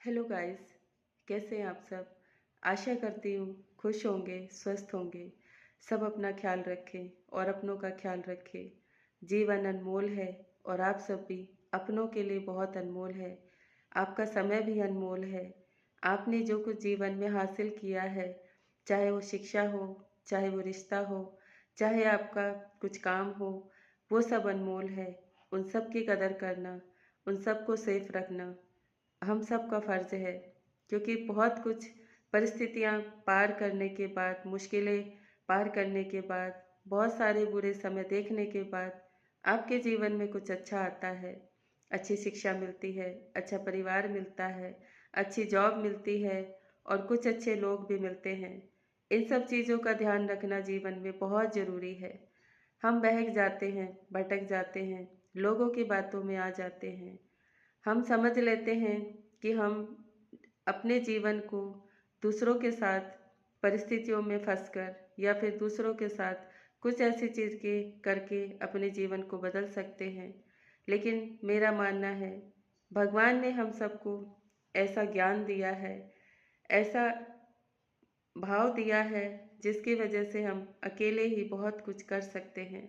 Hello guys. कैसे हैं आप सब। आशा करती हूँ खुश होंगे, स्वस्थ होंगे। सब अपना ख्याल रखें और अपनों का ख्याल रखें। जीवन अनमोल है और आप सब भी अपनों के लिए बहुत अनमोल है। आपका समय भी अनमोल है। आपने जो कुछ जीवन में हासिल किया है, चाहे वो शिक्षा हो, चाहे वो रिश्ता हो, चाहे आपका कुछ काम हो, वो सब अनमोल है। उन सब की कदर करना, उन सब को सेफ रखना हम सब का फर्ज है। क्योंकि बहुत कुछ परिस्थितियां पार करने के बाद, मुश्किलें पार करने के बाद, बहुत सारे बुरे समय देखने के बाद आपके जीवन में कुछ अच्छा आता है। अच्छी शिक्षा मिलती है, अच्छा परिवार मिलता है, अच्छी जॉब मिलती है और कुछ अच्छे लोग भी मिलते हैं। इन सब चीज़ों का ध्यान रखना जीवन में बहुत ज़रूरी है। हम बहक जाते हैं, भटक जाते हैं, लोगों की बातों में आ जाते हैं। हम समझ लेते हैं कि हम अपने जीवन को दूसरों के साथ परिस्थितियों में फंसकर या फिर दूसरों के साथ कुछ ऐसी चीज़ के करके अपने जीवन को बदल सकते हैं। लेकिन मेरा मानना है, भगवान ने हम सबको ऐसा ज्ञान दिया है, ऐसा भाव दिया है, जिसकी वजह से हम अकेले ही बहुत कुछ कर सकते हैं।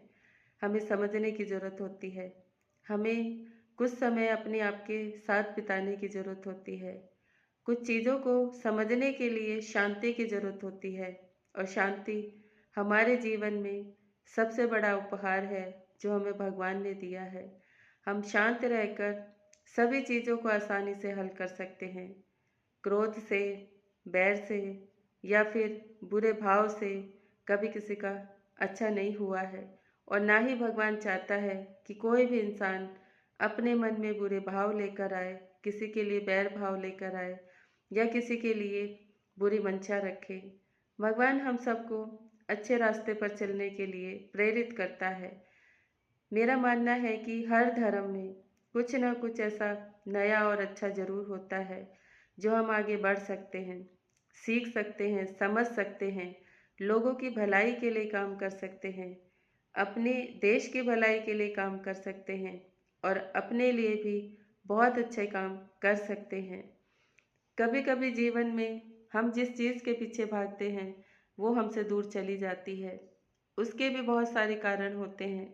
हमें समझने की ज़रूरत होती है। हमें कुछ समय अपने आप के साथ बिताने की ज़रूरत होती है। कुछ चीज़ों को समझने के लिए शांति की ज़रूरत होती है। और शांति हमारे जीवन में सबसे बड़ा उपहार है जो हमें भगवान ने दिया है। हम शांत रहकर सभी चीज़ों को आसानी से हल कर सकते हैं। क्रोध से, बैर से या फिर बुरे भाव से कभी किसी का अच्छा नहीं हुआ है। और ना ही भगवान चाहता है कि कोई भी इंसान अपने मन में बुरे भाव लेकर आए, किसी के लिए बैर भाव लेकर आए या किसी के लिए बुरी मंशा रखे। भगवान हम सबको अच्छे रास्ते पर चलने के लिए प्रेरित करता है। मेरा मानना है कि हर धर्म में कुछ न कुछ ऐसा नया और अच्छा ज़रूर होता है जो हम आगे बढ़ सकते हैं, सीख सकते हैं, समझ सकते हैं, लोगों की भलाई के लिए काम कर सकते हैं, अपने देश की भलाई के लिए काम कर सकते हैं और अपने लिए भी बहुत अच्छे काम कर सकते हैं। कभी कभी जीवन में हम जिस चीज़ के पीछे भागते हैं वो हमसे दूर चली जाती है। उसके भी बहुत सारे कारण होते हैं।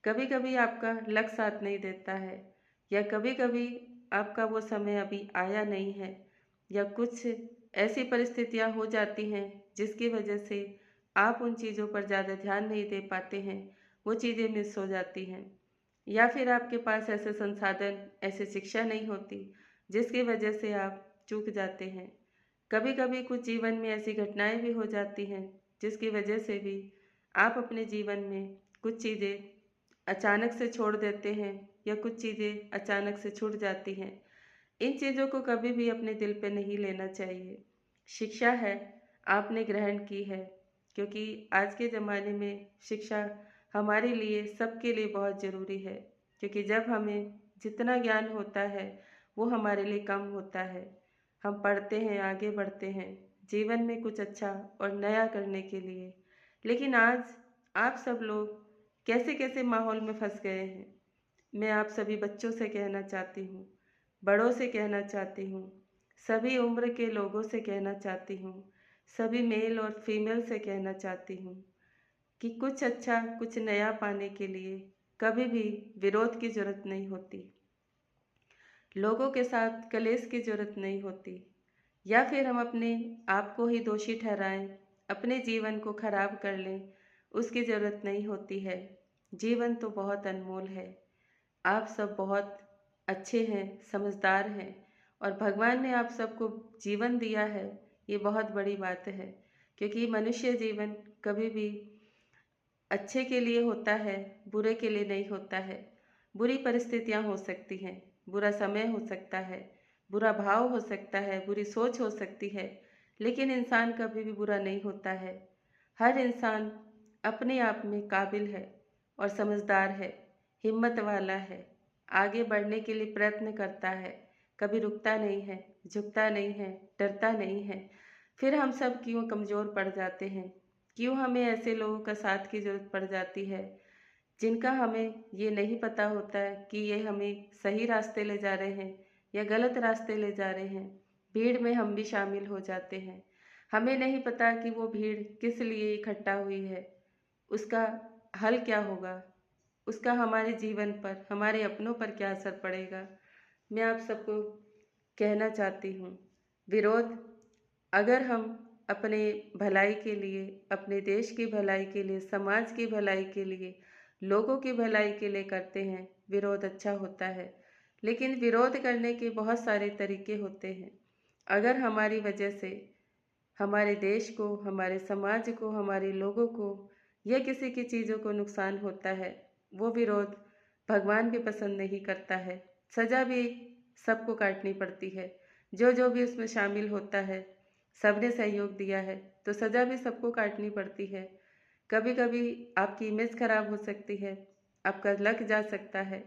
कभी कभी आपका लक साथ नहीं देता है, या कभी कभी आपका वो समय अभी आया नहीं है, या कुछ ऐसी परिस्थितियां हो जाती हैं जिसकी वजह से आप उन चीज़ों पर ज़्यादा ध्यान नहीं दे पाते हैं, वो चीज़ें मिस हो जाती हैं। या फिर आपके पास ऐसे संसाधन, ऐसी शिक्षा नहीं होती जिसकी वजह से आप चूक जाते हैं। कभी कभी कुछ जीवन में ऐसी घटनाएं भी हो जाती हैं जिसकी वजह से भी आप अपने जीवन में कुछ चीज़ें अचानक से छोड़ देते हैं या कुछ चीज़ें अचानक से छूट जाती हैं। इन चीज़ों को कभी भी अपने दिल पे नहीं लेना चाहिए। शिक्षा है, आपने ग्रहण की है, क्योंकि आज के ज़माने में शिक्षा हमारे लिए, सबके लिए बहुत ज़रूरी है। क्योंकि जब हमें जितना ज्ञान होता है वो हमारे लिए कम होता है। हम पढ़ते हैं, आगे बढ़ते हैं जीवन में कुछ अच्छा और नया करने के लिए। लेकिन आज आप सब लोग कैसे कैसे माहौल में फंस गए हैं। मैं आप सभी बच्चों से कहना चाहती हूँ, बड़ों से कहना चाहती हूँ, सभी उम्र के लोगों से कहना चाहती हूँ, सभी मेल और फीमेल से कहना चाहती हूँ कि कुछ अच्छा, कुछ नया पाने के लिए कभी भी विरोध की जरूरत नहीं होती, लोगों के साथ कलेश की जरूरत नहीं होती, या फिर हम अपने आप को ही दोषी ठहराएं, अपने जीवन को खराब कर लें, उसकी जरूरत नहीं होती है। जीवन तो बहुत अनमोल है। आप सब बहुत अच्छे हैं, समझदार हैं और भगवान ने आप सबको जीवन दिया है, ये बहुत बड़ी बात है। क्योंकि मनुष्य जीवन कभी भी अच्छे के लिए होता है, बुरे के लिए नहीं होता है। बुरी परिस्थितियां हो सकती हैं, बुरा समय हो सकता है, बुरा भाव हो सकता है, बुरी सोच हो सकती है, लेकिन इंसान कभी भी बुरा नहीं होता है। हर इंसान अपने आप में काबिल है और समझदार है, हिम्मत वाला है, आगे बढ़ने के लिए प्रयत्न करता है, कभी रुकता नहीं है, झुकता नहीं है, डरता नहीं है। फिर हम सब क्यों कमज़ोर पड़ जाते हैं, क्यों हमें ऐसे लोगों का साथ की ज़रूरत पड़ जाती है जिनका हमें ये नहीं पता होता है कि ये हमें सही रास्ते ले जा रहे हैं या गलत रास्ते ले जा रहे हैं। भीड़ में हम भी शामिल हो जाते हैं। हमें नहीं पता कि वो भीड़ किस लिए इकट्ठा हुई है, उसका हल क्या होगा, उसका हमारे जीवन पर, हमारे अपनों पर क्या असर पड़ेगा। मैं आप सबको कहना चाहती हूँ, विरोध अगर हम अपने भलाई के लिए, अपने देश की भलाई के लिए, समाज की भलाई के लिए, लोगों की भलाई के लिए करते हैं, विरोध अच्छा होता है। लेकिन विरोध करने के बहुत सारे तरीके होते हैं। अगर हमारी वजह से हमारे देश को, हमारे समाज को, हमारे लोगों को या किसी की चीज़ों को नुकसान होता है, वो विरोध भगवान भी पसंद नहीं करता है। सज़ा भी सबको काटनी पड़ती है। जो जो भी उसमें शामिल होता है, सबने सहयोग दिया है, तो सज़ा भी सबको काटनी पड़ती है। कभी कभी आपकी इमेज खराब हो सकती है, आपका लक जा सकता है,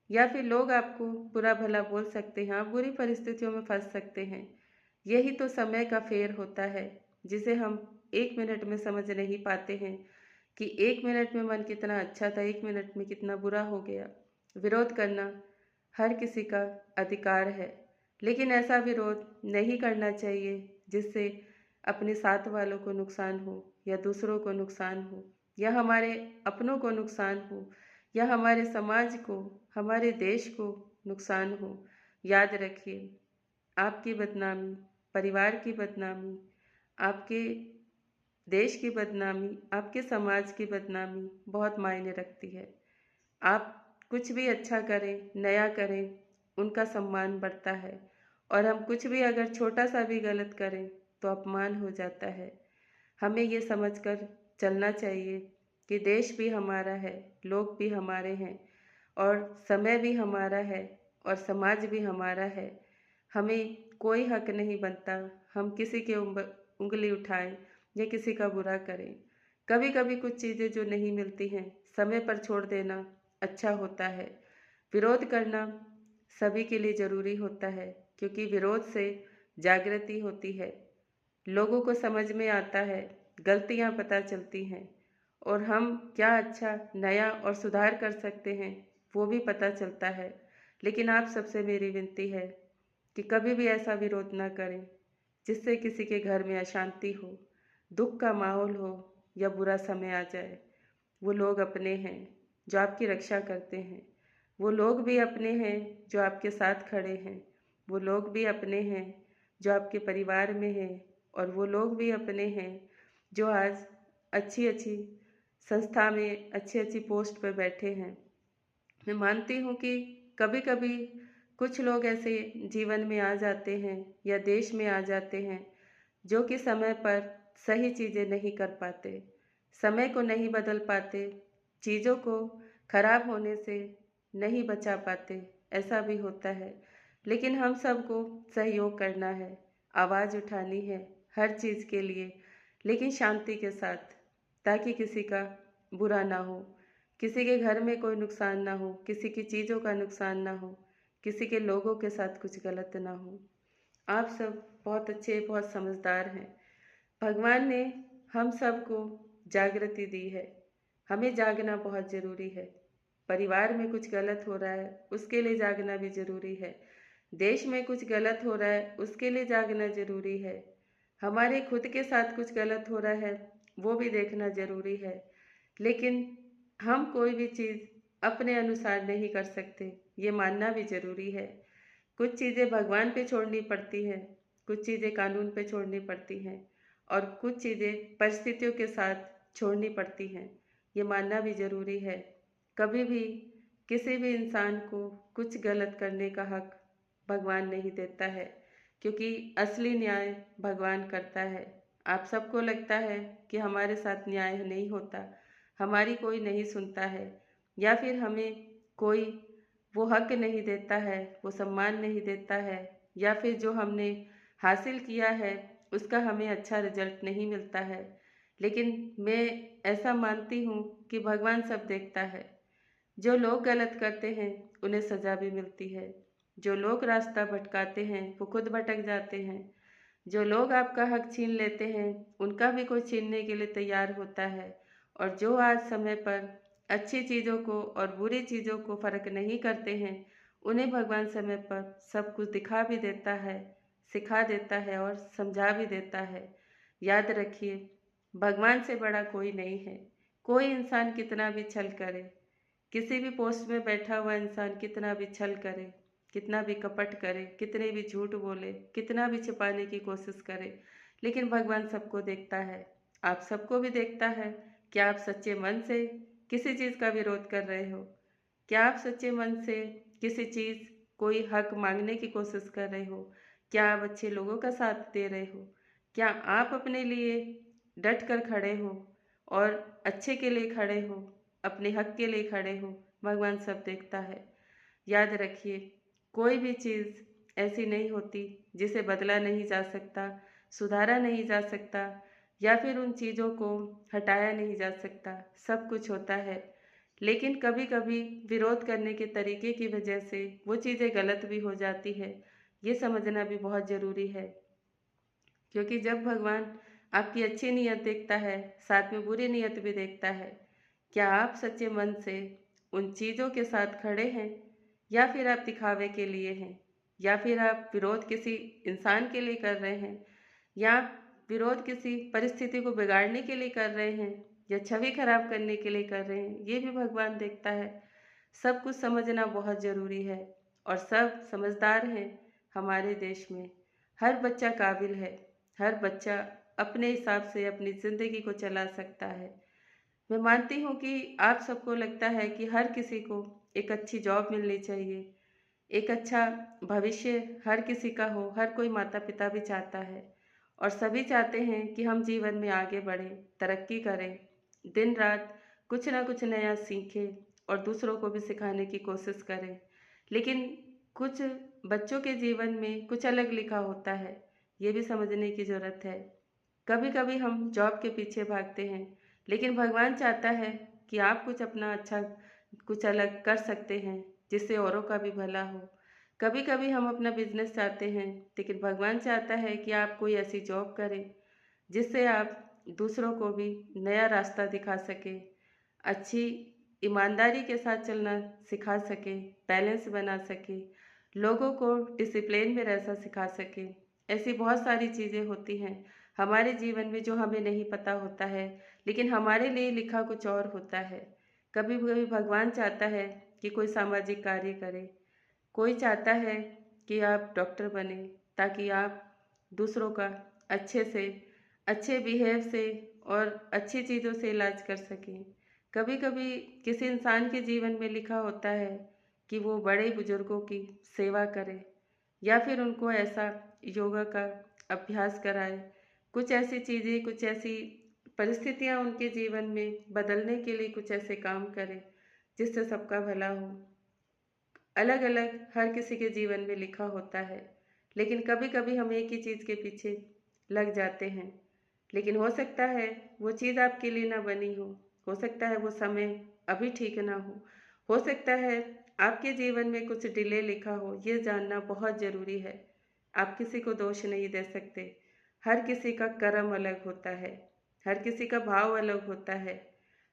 या फिर लोग आपको बुरा भला बोल सकते हैं, आप बुरी परिस्थितियों में फंस सकते हैं। यही तो समय का फेर होता है, जिसे हम 1 मिनट में समझ नहीं पाते हैं कि 1 मिनट में मन कितना अच्छा था, 1 मिनट में कितना बुरा हो गया। विरोध करना हर किसी का अधिकार है, लेकिन ऐसा विरोध नहीं करना चाहिए जिससे अपने साथ वालों को नुकसान हो, या दूसरों को नुकसान हो, या हमारे अपनों को नुकसान हो, या हमारे समाज को, हमारे देश को नुकसान हो। याद रखिए, आपकी बदनामी, परिवार की बदनामी, आपके देश की बदनामी, आपके समाज की बदनामी बहुत मायने रखती है। आप कुछ भी अच्छा करें, नया करें, उनका सम्मान बढ़ता है, और हम कुछ भी अगर छोटा सा भी गलत करें तो अपमान हो जाता है। हमें ये समझकर चलना चाहिए कि देश भी हमारा है, लोग भी हमारे हैं, और समय भी हमारा है, और समाज भी हमारा है। हमें कोई हक नहीं बनता हम किसी के उंगली उठाएं या किसी का बुरा करें। कभी कभी कुछ चीज़ें जो नहीं मिलती हैं, समय पर छोड़ देना अच्छा होता है। विरोध करना सभी के लिए ज़रूरी होता है, क्योंकि विरोध से जागृति होती है, लोगों को समझ में आता है, गलतियां पता चलती हैं, और हम क्या अच्छा, नया और सुधार कर सकते हैं वो भी पता चलता है। लेकिन आप सबसे मेरी विनती है कि कभी भी ऐसा विरोध ना करें जिससे किसी के घर में अशांति हो, दुख का माहौल हो, या बुरा समय आ जाए। वो लोग अपने हैं जो आपकी रक्षा करते हैं, वो लोग भी अपने हैं जो आपके साथ खड़े हैं, वो लोग भी अपने हैं जो आपके परिवार में हैं, और वो लोग भी अपने हैं जो आज अच्छी अच्छी संस्था में, अच्छी अच्छी पोस्ट पर बैठे हैं। मैं मानती हूँ कि कभी कभी कुछ लोग ऐसे जीवन में आ जाते हैं या देश में आ जाते हैं जो कि समय पर सही चीज़ें नहीं कर पाते, समय को नहीं बदल पाते, चीज़ों को खराब होने से नहीं बचा पाते। ऐसा भी होता है, लेकिन हम सबको सहयोग करना है, आवाज़ उठानी है हर चीज़ के लिए, लेकिन शांति के साथ, ताकि किसी का बुरा ना हो, किसी के घर में कोई नुकसान ना हो, किसी की चीज़ों का नुकसान ना हो, किसी के लोगों के साथ कुछ गलत ना हो। आप सब बहुत अच्छे, बहुत समझदार हैं। भगवान ने हम सबको जागृति दी है, हमें जागना बहुत ज़रूरी है। परिवार में कुछ गलत हो रहा है, उसके लिए जागना भी ज़रूरी है। देश में कुछ गलत हो रहा है, उसके लिए जागना ज़रूरी है। हमारे खुद के साथ कुछ गलत हो रहा है, वो भी देखना ज़रूरी है। लेकिन हम कोई भी चीज़ अपने अनुसार नहीं कर सकते, ये मानना भी ज़रूरी है। कुछ चीज़ें भगवान पे छोड़नी पड़ती हैं, कुछ चीज़ें कानून पे छोड़नी पड़ती हैं, और कुछ चीज़ें परिस्थितियों के साथ छोड़नी पड़ती हैं। ये मानना भी ज़रूरी है। कभी भी किसी भी इंसान को कुछ गलत करने का हक भगवान नहीं देता है, क्योंकि असली न्याय भगवान करता है। आप सबको लगता है कि हमारे साथ न्याय नहीं होता, हमारी कोई नहीं सुनता है, या फिर हमें कोई वो हक नहीं देता है, वो सम्मान नहीं देता है, या फिर जो हमने हासिल किया है उसका हमें अच्छा रिजल्ट नहीं मिलता है। लेकिन मैं ऐसा मानती हूँ कि भगवान सब देखता है। जो लोग गलत करते हैं उन्हें सज़ा भी मिलती है, जो लोग रास्ता भटकाते हैं वो खुद भटक जाते हैं, जो लोग आपका हक छीन लेते हैं उनका भी कोई छीनने के लिए तैयार होता है, और जो आज समय पर अच्छी चीज़ों को और बुरी चीज़ों को फ़र्क नहीं करते हैं, उन्हें भगवान समय पर सब कुछ दिखा भी देता है, सिखा देता है और समझा भी देता है। याद रखिए, भगवान से बड़ा कोई नहीं है। कोई इंसान कितना भी छल करे, किसी भी पोस्ट में बैठा हुआ इंसान कितना भी छल करे, कितना भी कपट करे, कितने भी झूठ बोले, कितना भी छिपाने की कोशिश करे, लेकिन भगवान सबको देखता है। आप सबको भी देखता है। क्या आप सच्चे मन से किसी चीज़ का विरोध कर रहे हो? क्या आप सच्चे मन से किसी चीज़, कोई हक मांगने की कोशिश कर रहे हो? क्या आप अच्छे लोगों का साथ दे रहे हो? क्या आप अपने लिए डट कर खड़े हो और अच्छे के लिए खड़े हो, अपने हक के लिए खड़े हो? भगवान सब देखता है। याद रखिए, कोई भी चीज़ ऐसी नहीं होती जिसे बदला नहीं जा सकता, सुधारा नहीं जा सकता, या फिर उन चीज़ों को हटाया नहीं जा सकता। सब कुछ होता है, लेकिन कभी कभी विरोध करने के तरीके की वजह से वो चीज़ें गलत भी हो जाती है। ये समझना भी बहुत ज़रूरी है, क्योंकि जब भगवान आपकी अच्छी नीयत देखता है, साथ में बुरी नीयत भी देखता है। क्या आप सच्चे मन से उन चीज़ों के साथ खड़े हैं, या फिर आप दिखावे के लिए हैं, या फिर आप विरोध किसी इंसान के लिए कर रहे हैं, या विरोध किसी परिस्थिति को बिगाड़ने के लिए कर रहे हैं, या छवि खराब करने के लिए कर रहे हैं? ये भी भगवान देखता है। सब कुछ समझना बहुत ज़रूरी है, और सब समझदार हैं हमारे देश में। हर बच्चा काबिल है, हर बच्चा अपने हिसाब से अपनी ज़िंदगी को चला सकता है। मैं मानती हूँ कि आप सबको लगता है कि हर किसी को एक अच्छी जॉब मिलनी चाहिए, एक अच्छा भविष्य हर किसी का हो, हर कोई माता पिता भी चाहता है, और सभी चाहते हैं कि हम जीवन में आगे बढ़ें, तरक्की करें, दिन रात कुछ ना कुछ नया सीखें और दूसरों को भी सिखाने की कोशिश करें। लेकिन कुछ बच्चों के जीवन में कुछ अलग लिखा होता है, ये भी समझने की ज़रूरत है। कभी कभी हम जॉब के पीछे भागते हैं, लेकिन भगवान चाहता है कि आप कुछ अपना अच्छा, कुछ अलग कर सकते हैं, जिससे औरों का भी भला हो। कभी कभी हम अपना बिजनेस चाहते हैं, लेकिन भगवान चाहता है कि आप कोई ऐसी जॉब करें जिससे आप दूसरों को भी नया रास्ता दिखा सके, अच्छी ईमानदारी के साथ चलना सिखा सके, बैलेंस बना सके, लोगों को डिसिप्लिन में रहना सिखा सके। ऐसी बहुत सारी चीज़ें होती हैं हमारे जीवन में जो हमें नहीं पता होता है, लेकिन हमारे लिए लिखा कुछ और होता है। कभी कभी भगवान चाहता है कि कोई सामाजिक कार्य करे, कोई चाहता है कि आप डॉक्टर बने, ताकि आप दूसरों का अच्छे से, अच्छे बिहेव से और अच्छी चीज़ों से इलाज कर सकें। कभी कभी किसी इंसान के जीवन में लिखा होता है कि वो बड़े बुजुर्गों की सेवा करे, या फिर उनको ऐसा योगा का अभ्यास कराए। कुछ ऐसी चीज़ें, कुछ ऐसी परिस्थितियाँ उनके जीवन में बदलने के लिए कुछ ऐसे काम करें जिससे सबका भला हो। अलग अलग हर किसी के जीवन में लिखा होता है, लेकिन कभी कभी हम एक ही चीज़ के पीछे लग जाते हैं, लेकिन हो सकता है वो चीज़ आपके लिए ना बनी हो सकता है वो समय अभी ठीक ना हो सकता है आपके जीवन में कुछ डिले लिखा हो। ये जानना बहुत ज़रूरी है। आप किसी को दोष नहीं दे सकते। हर किसी का कर्म अलग होता है, हर किसी का भाव अलग होता है,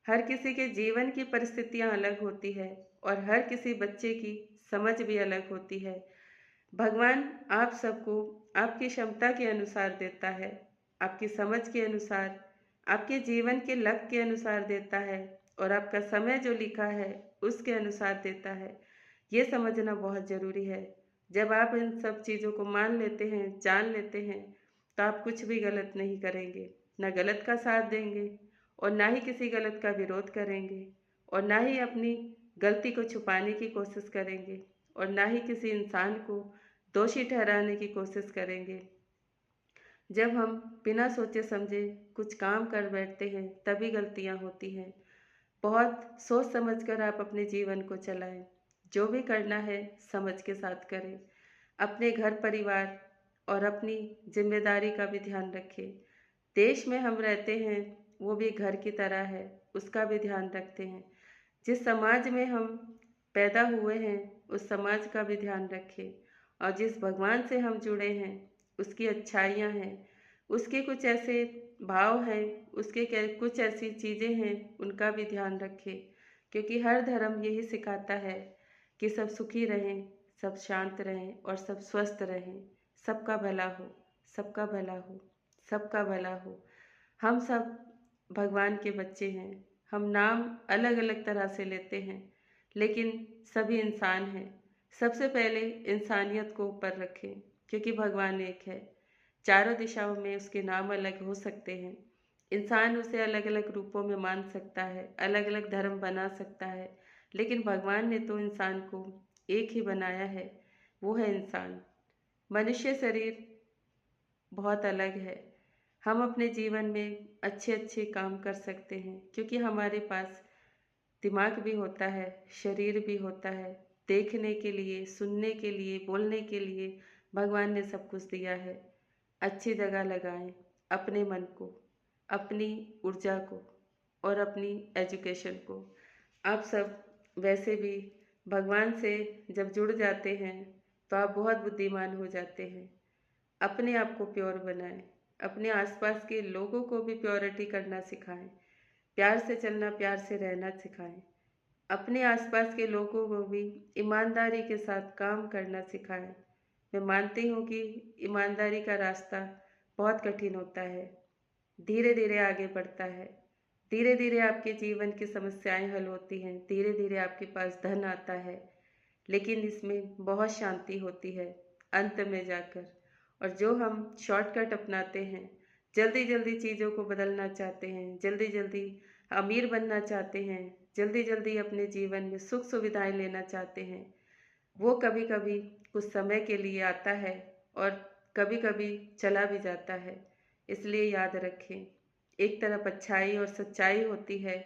हर किसी के जीवन की परिस्थितियाँ अलग होती है, और हर किसी बच्चे की समझ भी अलग होती है। भगवान आप सबको आपकी क्षमता के अनुसार देता है, आपकी समझ के अनुसार, आपके जीवन के लक्ष्य के अनुसार देता है, और आपका समय जो लिखा है उसके अनुसार देता है। ये समझना बहुत ज़रूरी है। जब आप इन सब चीज़ों को मान लेते हैं, जान लेते हैं, तो आप कुछ भी गलत नहीं करेंगे, ना गलत का साथ देंगे, और ना ही किसी गलत का विरोध करेंगे, और ना ही अपनी गलती को छुपाने की कोशिश करेंगे, और ना ही किसी इंसान को दोषी ठहराने की कोशिश करेंगे। जब हम बिना सोचे समझे कुछ काम कर बैठते हैं तभी गलतियां होती हैं। बहुत सोच समझ कर आप अपने जीवन को चलाएं। जो भी करना है समझ के साथ करें। अपने घर परिवार और अपनी जिम्मेदारी का भी ध्यान रखें। देश में हम रहते हैं वो भी घर की तरह है, उसका भी ध्यान रखते हैं। जिस समाज में हम पैदा हुए हैं उस समाज का भी ध्यान रखें, और जिस भगवान से हम जुड़े हैं उसकी अच्छाइयाँ हैं, उसके कुछ ऐसे भाव हैं, उसके कुछ ऐसी चीज़ें हैं, उनका भी ध्यान रखें। क्योंकि हर धर्म यही सिखाता है कि सब सुखी रहें, सब शांत रहें और सब स्वस्थ रहें, सबका भला हो, सबका भला हो, सबका भला हो। हम सब भगवान के बच्चे हैं। हम नाम अलग अलग तरह से लेते हैं, लेकिन सभी इंसान हैं। सबसे पहले इंसानियत को ऊपर रखें, क्योंकि भगवान एक है। चारों दिशाओं में उसके नाम अलग हो सकते हैं। इंसान उसे अलग अलग रूपों में मान सकता है, अलग अलग धर्म बना सकता है, लेकिन भगवान ने तो इंसान को एक ही बनाया है, वो है इंसान। मनुष्य शरीर बहुत अलग है। हम अपने जीवन में अच्छे अच्छे काम कर सकते हैं, क्योंकि हमारे पास दिमाग भी होता है, शरीर भी होता है। देखने के लिए, सुनने के लिए, बोलने के लिए भगवान ने सब कुछ दिया है। अच्छी जगह लगाएं अपने मन को, अपनी ऊर्जा को और अपनी एजुकेशन को। आप सब वैसे भी भगवान से जब जुड़ जाते हैं तो आप बहुत बुद्धिमान हो जाते हैं। अपने आप को प्योर बनाएं, अपने आसपास के लोगों को भी प्योरिटी करना सिखाएं, प्यार से चलना, प्यार से रहना सिखाएं। अपने आसपास के लोगों को भी ईमानदारी के साथ काम करना सिखाएं। मैं मानती हूँ कि ईमानदारी का रास्ता बहुत कठिन होता है, धीरे धीरे आगे बढ़ता है। धीरे धीरे आपके जीवन की समस्याएं हल होती हैं, धीरे धीरे आपके पास धन आता है, लेकिन इसमें बहुत शांति होती है अंत में जाकर। और जो हम शॉर्टकट अपनाते हैं, जल्दी जल्दी चीज़ों को बदलना चाहते हैं, जल्दी जल्दी अमीर बनना चाहते हैं, जल्दी जल्दी अपने जीवन में सुख सुविधाएं लेना चाहते हैं, वो कभी कभी कुछ समय के लिए आता है और कभी कभी चला भी जाता है। इसलिए याद रखें, एक तरफ अच्छाई और सच्चाई होती है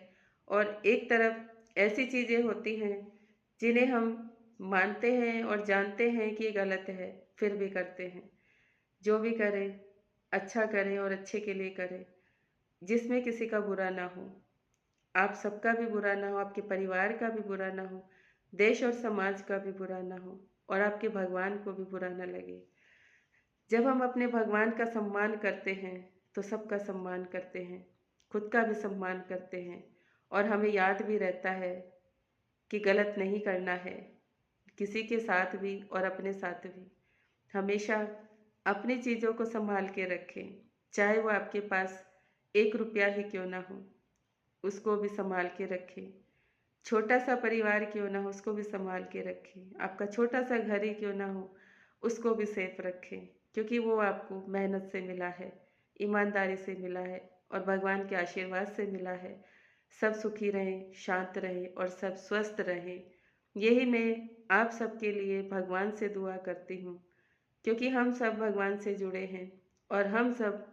और एक तरफ ऐसी चीज़ें होती हैं जिन्हें हम मानते हैं और जानते हैं कि गलत है, फिर भी करते हैं। जो भी करें अच्छा करें और अच्छे के लिए करें, जिसमें किसी का बुरा ना हो, आप सबका भी बुरा ना हो, आपके परिवार का भी बुरा ना हो, देश और समाज का भी बुरा ना हो और आपके भगवान को भी बुरा ना लगे। जब हम अपने भगवान का सम्मान करते हैं तो सबका सम्मान करते हैं, खुद का भी सम्मान करते हैं और हमें याद भी रहता है कि गलत नहीं करना है, किसी के साथ भी और अपने साथ भी। हमेशा अपनी चीज़ों को संभाल के रखें, चाहे वो आपके पास 1 रुपया ही क्यों ना हो, उसको भी संभाल के रखें। छोटा सा परिवार क्यों ना हो, उसको भी संभाल के रखें। आपका छोटा सा घर ही क्यों ना हो, उसको भी सेफ रखें, क्योंकि वो आपको मेहनत से मिला है, ईमानदारी से मिला है और भगवान के आशीर्वाद से मिला है। सब सुखी रहें, शांत रहें और सब स्वस्थ रहें। यही मैं आप सबके लिए भगवान से दुआ करती हूँ, क्योंकि हम सब भगवान से जुड़े हैं और हम सब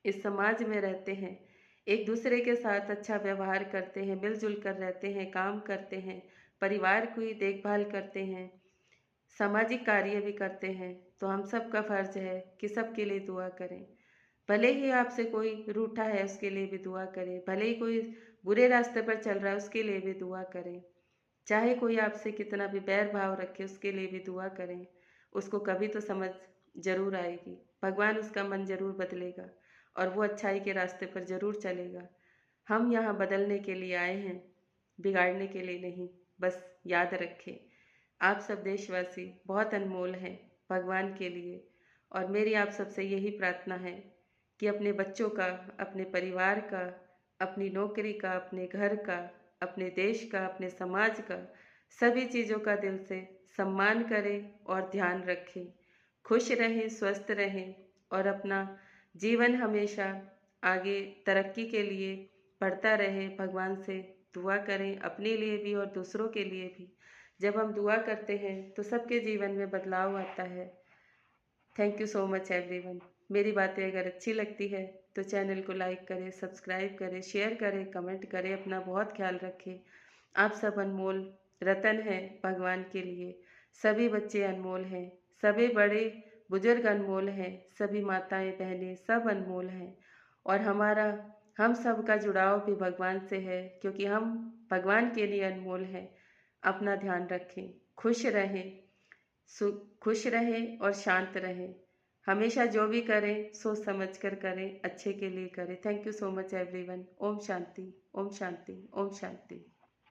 इस समाज में रहते हैं, एक दूसरे के साथ अच्छा व्यवहार करते हैं, मिलजुल कर रहते हैं, काम करते हैं, परिवार की देखभाल करते हैं, सामाजिक कार्य भी करते हैं। तो हम सब का फर्ज है कि सबके लिए दुआ करें। भले ही आपसे कोई रूठा है, उसके लिए भी दुआ करें। भले ही कोई बुरे रास्ते पर चल रहा है, उसके लिए भी दुआ करें। चाहे कोई आपसे कितना भी बैर भाव रखे, उसके लिए भी दुआ करें। उसको कभी तो समझ जरूर आएगी, भगवान उसका मन जरूर बदलेगा और वो अच्छाई के रास्ते पर जरूर चलेगा। हम यहाँ बदलने के लिए आए हैं, बिगाड़ने के लिए नहीं। बस याद रखें, आप सब देशवासी बहुत अनमोल हैं भगवान के लिए। और मेरी आप सबसे यही प्रार्थना है कि अपने बच्चों का, अपने परिवार का, अपनी नौकरी का, अपने घर का, अपने देश का, अपने समाज का, सभी चीज़ों का दिल से सम्मान करें और ध्यान रखें। खुश रहें, स्वस्थ रहें और अपना जीवन हमेशा आगे तरक्की के लिए बढ़ता रहे। भगवान से दुआ करें, अपने लिए भी और दूसरों के लिए भी। जब हम दुआ करते हैं तो सबके जीवन में बदलाव आता है। Thank you so much everyone. मेरी बातें अगर अच्छी लगती है तो चैनल को लाइक करें, सब्सक्राइब करें, शेयर करें, कमेंट करें। अपना बहुत ख्याल रखें। आप सब अनमोल रतन हैं भगवान के लिए। सभी बच्चे अनमोल हैं, सभी बड़े बुजुर्ग अनमोल हैं, सभी माताएं बहनें सब अनमोल हैं। और हम सब का जुड़ाव भी भगवान से है, क्योंकि हम भगवान के लिए अनमोल हैं। अपना ध्यान रखें, खुश रहें, खुश रहें और शांत रहें। हमेशा जो भी करें सोच समझ कर करें, अच्छे के लिए करें। Thank you so much everyone. Om Shanti, Om Shanti, Om Shanti.